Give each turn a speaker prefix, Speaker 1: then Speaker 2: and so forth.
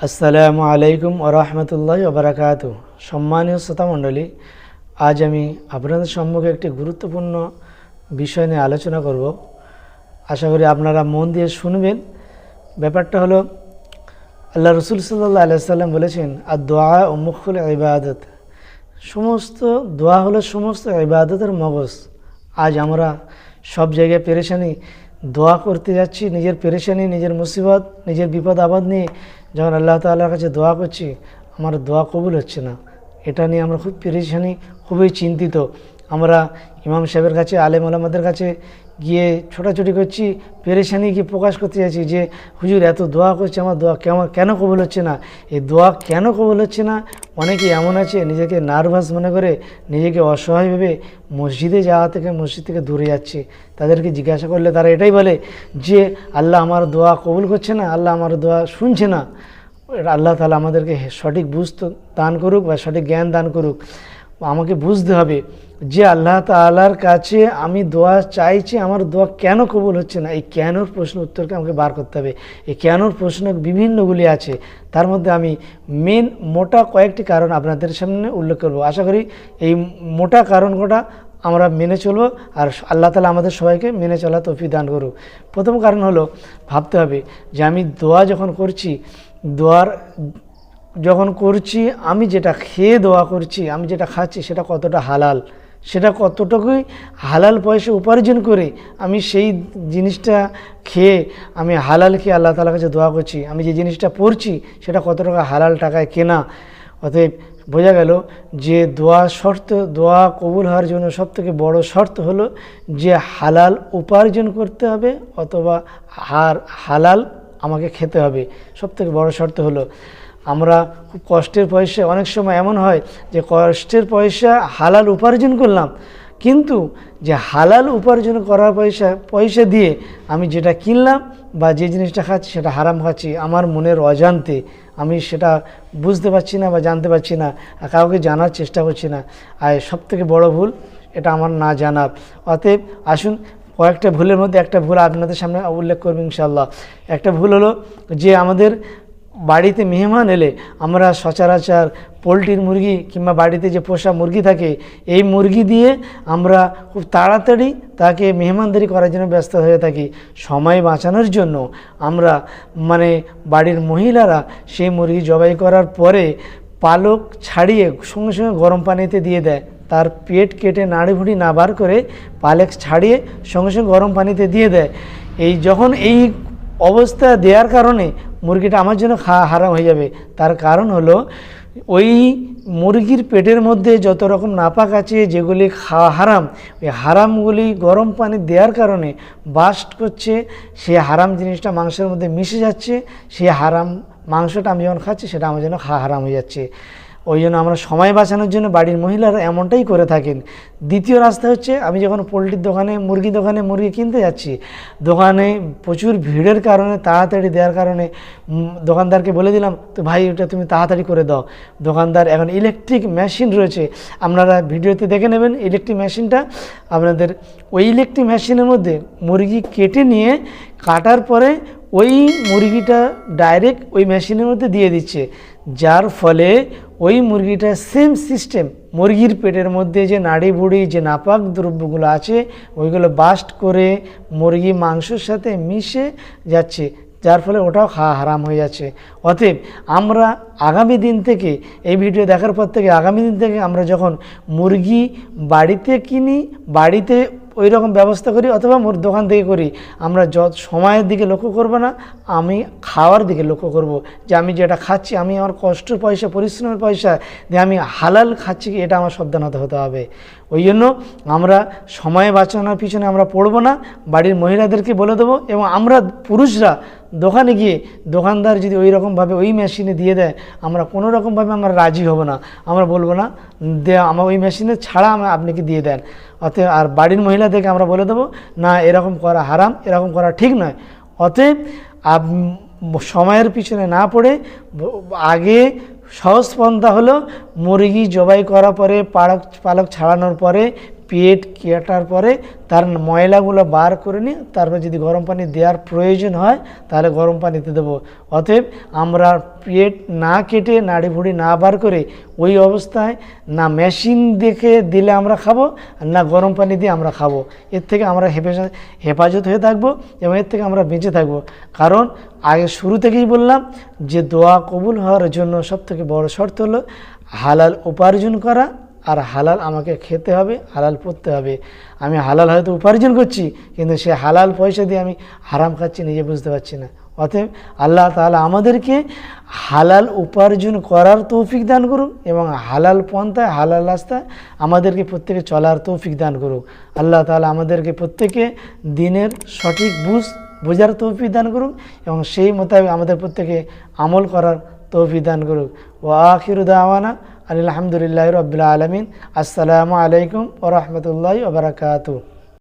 Speaker 1: আসসালামু আলাইকুম ওয়া রাহমাতুল্লাহি ওয়া বারাকাতুহু। সম্মানীয় শ্রোতা মণ্ডলী, আজ আমি আপনাদের সম্মুখে একটি গুরুত্বপূর্ণ বিষয় নিয়ে আলোচনা করব। আশা করি আপনারা মন দিয়ে শুনবেন। ব্যাপারটা হলো, আল্লাহ রসুল সাল্লাল্লাহু আলাইহি সাল্লাম বলেছেন, আর দোয়া ও মুখুল ইবাদত, সমস্ত দোয়া হলো সমস্ত ইবাদতের মগজ। আজ আমরা সব জায়গায় পেরেশানি, দোয়া করতে যাচ্ছি, নিজের পেরেশানি, নিজের মুসিবত, নিজের বিপদ আপদ নিয়ে যখন আল্লাহ তাআলার কাছে দোয়া করছি, আমার দোয়া কবুল হচ্ছে না। এটা নিয়ে আমরা খুব পেরেশানি, খুবই চিন্তিত। আমরা ইমাম সাহেবের কাছে, আলেম ওলামাদের কাছে গিয়ে ছোটাছুটি করছি, পেরেশানি গিয়ে প্রকাশ করতে যাচ্ছি যে হুজুর এত দোয়া করছে, আমার দোয়া কেন কবুল হচ্ছে না। এই দোয়া কেন কবুল হচ্ছে না, অনেকে এমন আছে নিজেকে নার্ভাস মনে করে, নিজেকে অসহায় ভেবে মসজিদে যাওয়া থেকে, মসজিদ থেকে দূরে যাচ্ছে। তাদেরকে জিজ্ঞাসা করলে তারা এটাই বলে যে আল্লাহ আমার দোয়া কবুল করছে না, আল্লাহ আমার দোয়া শুনছে না। আল্লাহ তাআলা আমাদেরকে সঠিক বুঝতে দান করুক বা সঠিক জ্ঞান দান করুক। আমাকে বুঝতে হবে যে আল্লাহ তাআলার কাছে আমি দোয়া চাইছি, আমার দোয়া কেন কবুল হচ্ছে না। এই কেনর প্রশ্ন উত্তরকে আমাকে বার করতে হবে। এই কেনর প্রশ্ন বিভিন্নগুলি আছে, তার মধ্যে আমি মোটা কয়েকটি কারণ আপনাদের সামনে উল্লেখ করব। আশা করি এই মোটা কারণ কটা আমরা মেনে চলব, আর আল্লাহ তাআলা আমাদের সবাইকে মেনে চলা তৌফিক দান করুক। প্রথম কারণ হলো, ভাবতে হবে যে আমি দোয়া যখন করছি, যখন করছি আমি যেটা খেয়ে দোয়া করছি, আমি যেটা খাচ্ছি সেটা কতটা হালাল, সেটা কতটুকুই হালাল পয়সা উপার্জন করে আমি সেই জিনিসটা খেয়ে, আমি হালাল খেয়ে আল্লাহ তাআলার কাছে দোয়া করছি। আমি যে জিনিসটা পড়ছি সেটা কত টাকা হালাল টাকায় কেনা। অতএব বোঝা গেল যে দোয়া কবুল হওয়ার জন্য সবথেকে বড় শর্ত হলো যে হালাল উপার্জন করতে হবে, অথবা হালাল আমাকে খেতে হবে। সবথেকে বড় শর্ত হলো, আমরা খুব কষ্টের পয়সা, অনেক সময় এমন হয় যে কষ্টের পয়সা হালাল উপার্জন করলাম, কিন্তু যে হালাল উপার্জন করার পয়সা দিয়ে আমি যেটা কিনলাম বা যে জিনিসটা খাচ্ছি সেটা হারাম খাচ্ছি, আমার মনের অজান্তে আমি সেটা বুঝতে পারছি না বা জানতে পারছি না, কাউকে জানার চেষ্টা করছি না। আর সবথেকে বড় ভুল এটা আমার না জানার। অতএব আসুন, কয়েকটা ভুলের মধ্যে একটা ভুল আপনাদের সামনে উল্লেখ করব ইনশাআল্লাহ। একটা ভুল হলো যে আমাদের বাড়িতে মেহমান এলে আমরা সচরাচর পোলট্রির মুরগি কিংবা বাড়িতে যে পোষা মুরগি থাকে, এই মুরগি দিয়ে আমরা খুব তাড়াতাড়ি তাকে মেহমানদারি করার জন্য ব্যস্ত হয়ে থাকি। সময় বাঁচানোর জন্য আমরা বাড়ির মহিলারা সেই মুরগি জবাই করার পরে পালক ছাড়িয়ে সঙ্গে সঙ্গে গরম পানিতে দিয়ে দেয়। তার পেট কেটে নাড়িভুড়ি না বার করে পালক ছাড়িয়ে সঙ্গে সঙ্গে গরম পানিতে দিয়ে দেয়। যখন এই অবস্থা দেওয়ার কারণে মুরগিটা আমার জন্য খাওয়া হারাম হয়ে যাবে। তার কারণ হলো, ওই মুরগির পেটের মধ্যে যত রকম নাপাক আছে যেগুলি খাওয়া হারাম, ওই হারামগুলি গরম পানি দেওয়ার কারণে বাস্ট করছে, সে হারাম জিনিসটা মাংসের মধ্যে মিশে যাচ্ছে। সে হারাম মাংসটা আমি যখন খাচ্ছি সেটা আমার জন্য খাওয়া হারাম হয়ে যাচ্ছে। ওই জন্য আমরা সময় বাঁচানোর জন্য বাড়ির মহিলারা এমনটাই করে থাকেন। দ্বিতীয় রাস্তা হচ্ছে, আমি যখন পোলট্রির দোকানে, মুরগি কিনতে যাচ্ছি, দোকানে প্রচুর ভিড়ের কারণে, তাড়াতাড়ি দেওয়ার কারণে দোকানদারকে বলে দিলাম, তো ভাই ওটা তুমি তাড়াতাড়ি করে দাও। দোকানদার, এখন ইলেকট্রিক মেশিন রয়েছে, আপনারা ভিডিওতে দেখে নেবেন ইলেকট্রিক মেশিনটা। আপনাদের ওই ইলেকট্রিক মেশিনের মধ্যে মুরগি কেটে নিয়ে, কাটার পরে ওই মুরগিটা ডাইরেক্ট ওই মেশিনের মধ্যে দিয়ে দিচ্ছে, যার ফলে ওই মুরগিটা সেম সিস্টেম, মুরগির পেটের মধ্যে যে নাড়ি বুড়ি, যে নাপাক দ্রব্যগুলো আছে, ওইগুলো বাস্ট করে মুরগি মাংসের সাথে মিশে যাচ্ছে, যার ফলে ওটাও খাওয়া হারাম হয়ে যাচ্ছে। অতএব আমরা আগামী দিন থেকে, এই ভিডিও দেখার পর থেকে আগামী দিন থেকে আমরা যখন মুরগি বাড়িতে কিনি, বাড়িতে ওই রকম ব্যবস্থা করি অথবা দোকান থেকে করি, আমরা সময়ের দিকে লক্ষ্য করব না, আমি খাওয়ার দিকে লক্ষ্য করব, যে আমি যেটা খাচ্ছি, আমি আমার কষ্টের পয়সা, পরিশ্রমের পয়সা দিয়ে আমি হালাল খাচ্ছি কি, এটা আমার সাবধানতা হতে হবে। ওই জন্য আমরা সময় বাঁচানোর পিছনে আমরা পড়ব না, বাড়ির মহিলাদেরকে বলে দেবো। এবং আমরা পুরুষরা দোকানে গিয়ে, দোকানদার যদি ওই রকমভাবে ওই মেশিনে দিয়ে দেয়, আমরা কোনো রকমভাবে আমরা রাজি হব না। আমরা বলবো না আমার ওই মেশিনে ছাড়া আপনি কি দিয়ে দেন। অতএব আর বাড়ির মহিলাদেরকে আমরা বলে দেবো, না এরকম করা হারাম, এরকম করা ঠিক নয়। অতএব সময়ের পিছনে না পড়ে আগে সহজ পন্থা হলো, মুরগি জবাই করার পরে, পালক ছাড়ানোর পরে পেট কাটার পরে তার ময়লাগুলো বার করে নিয়ে তারপর যদি গরম পানি দেওয়ার প্রয়োজন হয় তাহলে গরম পানিতে দেবো। অতএব আমরা পেট না কেটে নাড়ি ভুড়ি না বার করে ওই অবস্থায় না মেশিন দেখে দিলে আমরা খাবো, না গরম পানি দিয়ে আমরা খাবো। এর থেকে আমরা হেফাজত হয়ে থাকবো এবং এর থেকে আমরা বেঁচে থাকবো। কারণ আগে শুরু থেকেই বললাম যে দোয়া কবুল হওয়ার জন্য সবথেকে বড় শর্ত হলো হালাল উপার্জন করা, আর হালাল আমাকে খেতে হবে, হালাল পড়তে হবে। আমি হালাল হয়তো উপার্জন করছি, কিন্তু সে হালাল পয়সা দিয়ে আমি হারাম খাচ্ছি নিজে বুঝতে পারছি না। অতএব আল্লাহ তাআলা আমাদেরকে হালাল উপার্জন করার তৌফিক দান করুক এবং হালাল পন্থায় হালাল রাস্তায় আমাদেরকে প্রত্যেকে চলার তৌফিক দান করুক। আল্লাহ তাআলা আমাদেরকে প্রত্যেকে দিনের সঠিক বোঝার তৌফিক দান করুক এবং সেই মোতাবেক আমাদের প্রত্যেকে আমল করার তৌফিক দান করুক। ওয়া আখিরু দাওয়ানা আলহামদুলিল্লাহি রাব্বিল আলামিন। আসসালামু আলাইকুম ওয়া রাহমাতুল্লাহি ওয়া বারাকাতুহু।